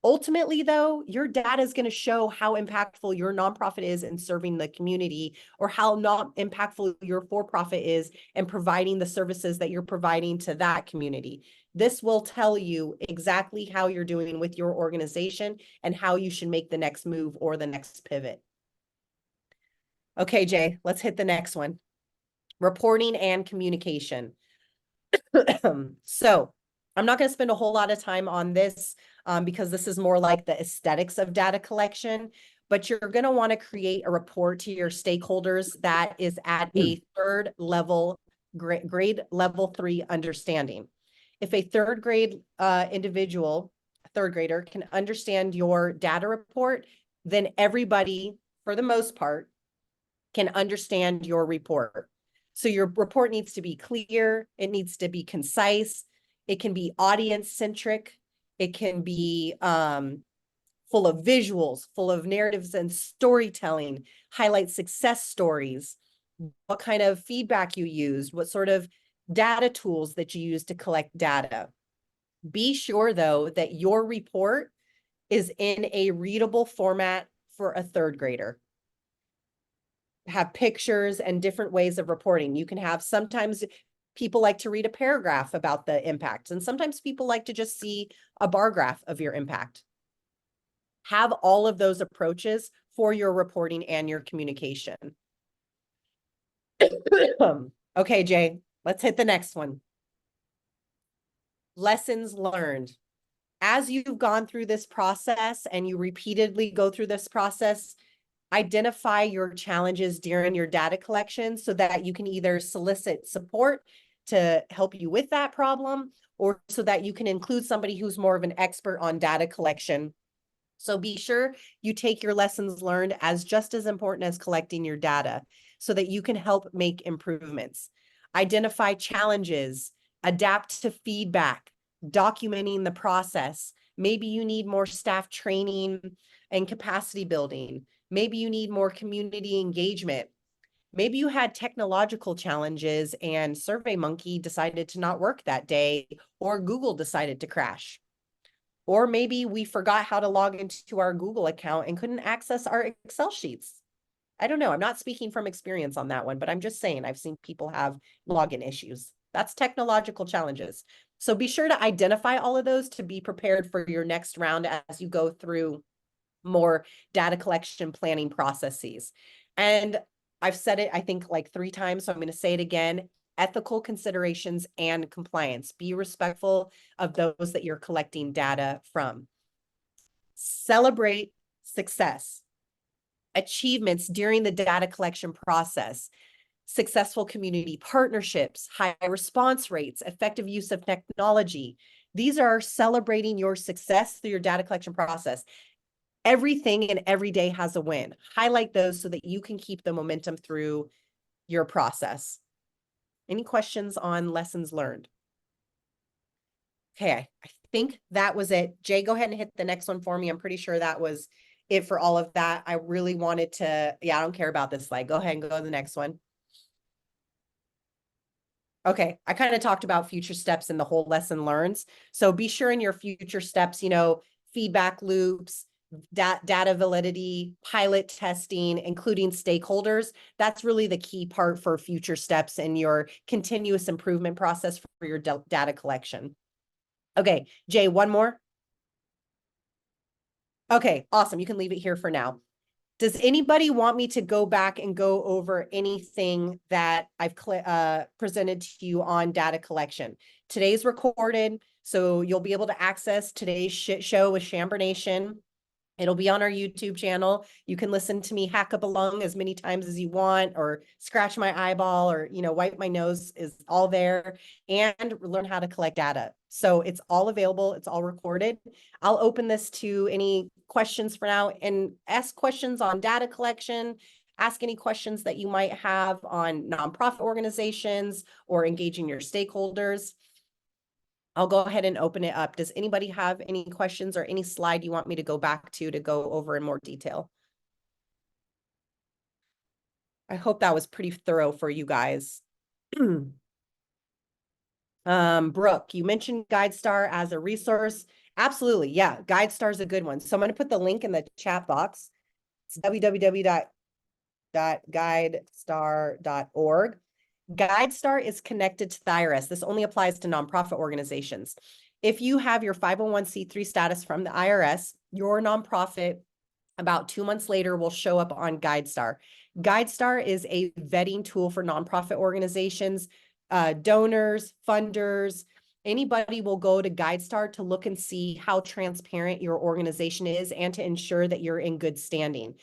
Ultimately, though, your data is going to show how impactful your nonprofit is in serving the community or how not impactful your for-profit is in providing the services that you're providing to that community. This will tell you exactly how you're doing with your organization and how you should make the next move or the next pivot. Okay, Jay, let's hit the next one. Reporting and communication. So I'm not going to spend a whole lot of time on this because this is more like the aesthetics of data collection, but you're going to want to create a report to your stakeholders that is at a third level, grade level 3 understanding. If a third grade individual, third grader, can understand your data report, then everybody, for the most part, can understand your report. So your report needs to be clear. It needs to be concise. It can be audience-centric. It can be full of visuals, full of narratives and storytelling, highlight success stories, what kind of feedback you used, what sort of data tools that you use to collect data. Be sure, though, that your report is in a readable format for a third grader. Have pictures and different ways of reporting. You can have, sometimes people like to read a paragraph about the impact, and sometimes people like to just see a bar graph of your impact. Have all of those approaches for your reporting and your communication. Okay, Jay, let's hit the next one. Lessons learned. As you've gone through this process and you repeatedly go through this process, identify your challenges during your data collection so that you can either solicit support to help you with that problem or so that you can include somebody who's more of an expert on data collection. So be sure you take your lessons learned as just as important as collecting your data so that you can help make improvements. Identify challenges, adapt to feedback, documenting the process. Maybe you need more staff training and capacity building. Maybe you need more community engagement. Maybe you had technological challenges and SurveyMonkey decided to not work that day, or Google decided to crash. Or maybe we forgot how to log into our Google account and couldn't access our Excel sheets. I don't know. I'm not speaking from experience on that one, but I'm just saying I've seen people have login issues. That's technological challenges. So be sure to identify all of those to be prepared for your next round as you go through more data collection planning processes. And I've said it, I think, like 3 times, so I'm going to say it again. Ethical considerations and compliance. Be respectful of those that you're collecting data from. Celebrate success, achievements during the data collection process, successful community partnerships, high response rates, effective use of technology. These are celebrating your success through your data collection process. Everything and every day has a win. Highlight those so that you can keep the momentum through your process. Any questions on lessons learned? Okay, I think that was it. Jay, go ahead and hit the next one for me. I'm pretty sure that was it for all of that. I really wanted to, yeah, I don't care about this slide. Go ahead and go to the next one. Okay, I kind of talked about future steps and the whole lesson learns. So be sure in your future steps, feedback loops, data validity, pilot testing, including stakeholders. That's really the key part for future steps in your continuous improvement process for your data collection. Okay, Jay, one more. Okay, awesome. You can leave it here for now. Does anybody want me to go back and go over anything that I've presented to you on data collection? Today's recorded, so you'll be able to access today's show with Chamber Nation. It'll be on our YouTube channel. You can listen to me hack up a lung as many times as you want, or scratch my eyeball, or, wipe my nose, is all there, and learn how to collect data. So it's all available. It's all recorded. I'll open this to any questions for now and ask questions on data collection. Ask any questions that you might have on nonprofit organizations or engaging your stakeholders. I'll go ahead and open it up. Does anybody have any questions or any slide you want me to go back to go over in more detail? I hope that was pretty thorough for you guys. Brooke, you mentioned GuideStar as a resource. Absolutely. Yeah, GuideStar is a good one. So I'm going to put the link in the chat box. It's www.guidestar.org. GuideStar is connected to the IRS. This only applies to nonprofit organizations. If you have your 501c3 status from the IRS, your nonprofit about 2 months later will show up on GuideStar. GuideStar is a vetting tool for nonprofit organizations, donors, funders. Anybody will go to GuideStar to look and see how transparent your organization is and to ensure that you're in good standing.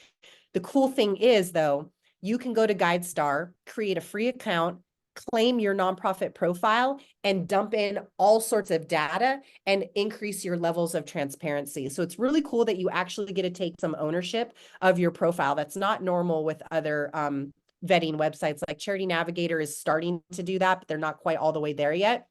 The cool thing is, though, you can go to GuideStar, create a free account, claim your nonprofit profile, and dump in all sorts of data and increase your levels of transparency. So it's really cool that you actually get to take some ownership of your profile. That's not normal with other vetting websites. Like Charity Navigator is starting to do that, but they're not quite all the way there yet.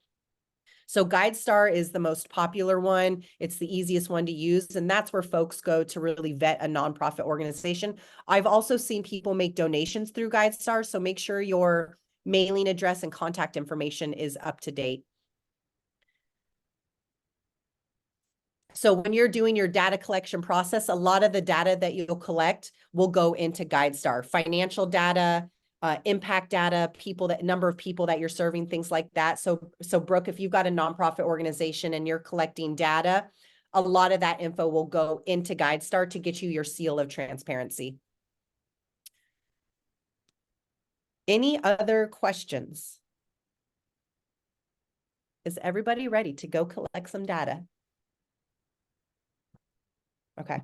So GuideStar is the most popular one. It's the easiest one to use, and that's where folks go to really vet a nonprofit organization. I've also seen people make donations through GuideStar, so make sure your mailing address and contact information is up to date. So when you're doing your data collection process, a lot of the data that you'll collect will go into GuideStar. Financial data, impact data, number of people that you're serving, things like that. So Brooke, if you've got a nonprofit organization and you're collecting data, a lot of that info will go into GuideStar to get you your seal of transparency. Any other questions? Is everybody ready to go collect some data? Okay,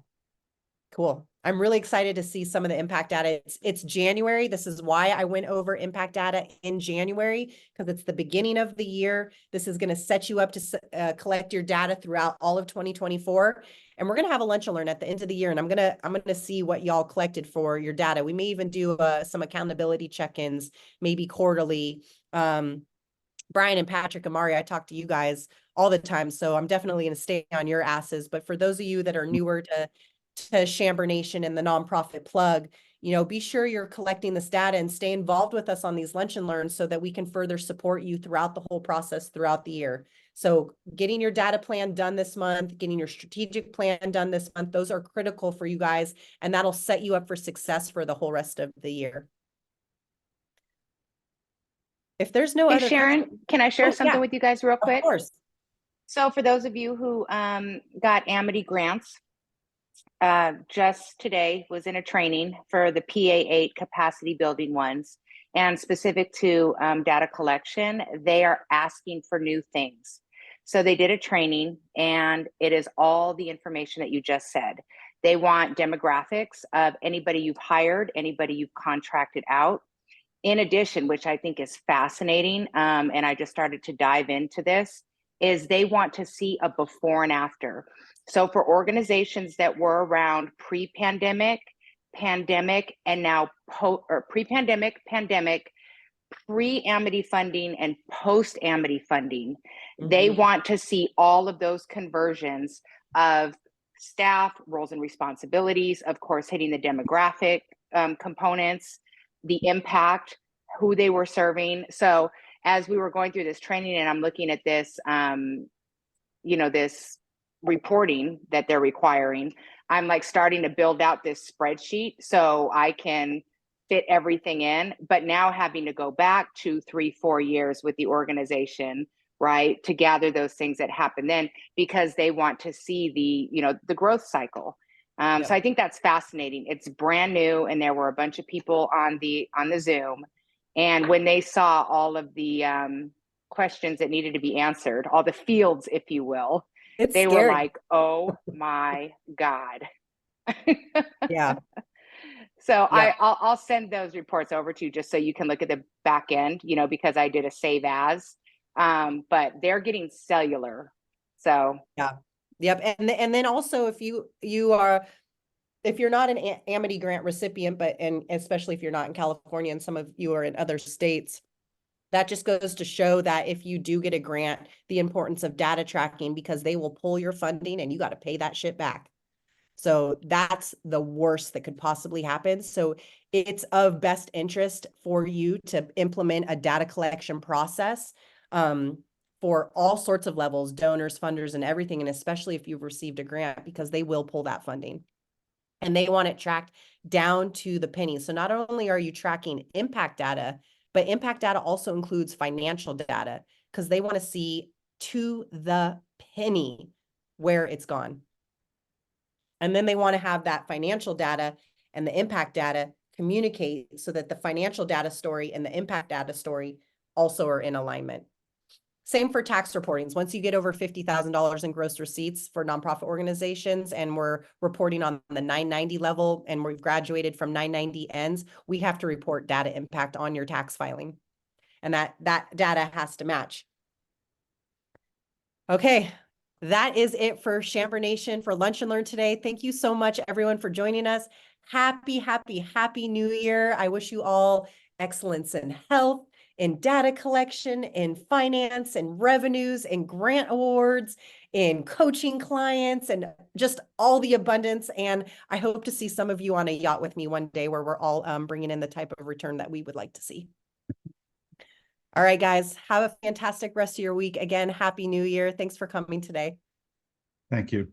cool. I'm really excited to see some of the impact data. It's January. This is why I went over impact data in January, because it's the beginning of the year. This is going to set you up to collect your data throughout all of 2024. And we're going to have a lunch and learn at the end of the year. And I'm going to see what y'all collected for your data. We may even do some accountability check-ins, maybe quarterly. Brian and Patrick and Mari, I talk to you guys all the time, so I'm definitely going to stay on your asses. But for those of you that are newer to Chamber Nation and the nonprofit plug, be sure you're collecting this data and stay involved with us on these lunch and learns so that we can further support you throughout the whole process throughout the year. So getting your data plan done this month, getting your strategic plan done this month, those are critical for you guys, and that'll set you up for success for the whole rest of the year. If there's no Hey, other Sharon, questions- can I share Oh, something yeah, with you guys real of quick? course. So for those of you who got Amity grants, just today was in a training for the PA8 capacity building ones, and specific to data collection, they are asking for new things. So they did a training, and it is all the information that you just said. They want demographics of anybody you've hired, anybody you've contracted out. In addition, which I think is fascinating, and I just started to dive into this, is they want to see a before and after. So for organizations that were around pre-pandemic, pandemic, and now pre-pandemic, pandemic, pre-Amity funding, and post-Amity funding, they want to see all of those conversions of staff, roles and responsibilities, of course, hitting the demographic components, the impact, who they were serving. So as we were going through this training and I'm looking at this, this reporting that they're requiring, I'm like starting to build out this spreadsheet so I can fit everything in, but now having to go back 2, 3, 4 years with the organization, right, to gather those things that happened then, because they want to see the growth cycle. Yep. So I think that's fascinating. It's brand new, and there were a bunch of people on the Zoom, and when they saw all of the questions that needed to be answered, all the fields, if you will, It's they scary. were like, "Oh my God." Yeah. So Yeah. I'll send those reports over to you just so you can look at the back end, because I did a save as, but they're getting cellular. So Yeah. Yep. And then also if if you're not an Amity grant recipient, and especially if you're not in California and some of you are in other states, that just goes to show that if you do get a grant, the importance of data tracking, because they will pull your funding and you got to pay that shit back. So that's the worst that could possibly happen. So it's of best interest for you to implement a data collection process for all sorts of levels, donors, funders, and everything. And especially if you've received a grant, because they will pull that funding. And they want it tracked down to the penny. So not only are you tracking impact data, but impact data also includes financial data, because they want to see to the penny where it's gone. And then they want to have that financial data and the impact data communicate so that the financial data story and the impact data story also are in alignment. Same for tax reportings. Once you get over $50,000 in gross receipts for nonprofit organizations, and we're reporting on the 990 level, and we've graduated from 990 ends, we have to report data impact on your tax filing. And that data has to match. Okay, that is it for Chamber Nation for Lunch and Learn today. Thank you so much, everyone, for joining us. Happy, happy, happy New Year. I wish you all excellence in health, in data collection, in finance, and revenues, and grant awards, in coaching clients, and just all the abundance. And I hope to see some of you on a yacht with me one day, where we're all bringing in the type of return that we would like to see. All right, guys, have a fantastic rest of your week. Again, Happy New Year. Thanks for coming today. Thank you.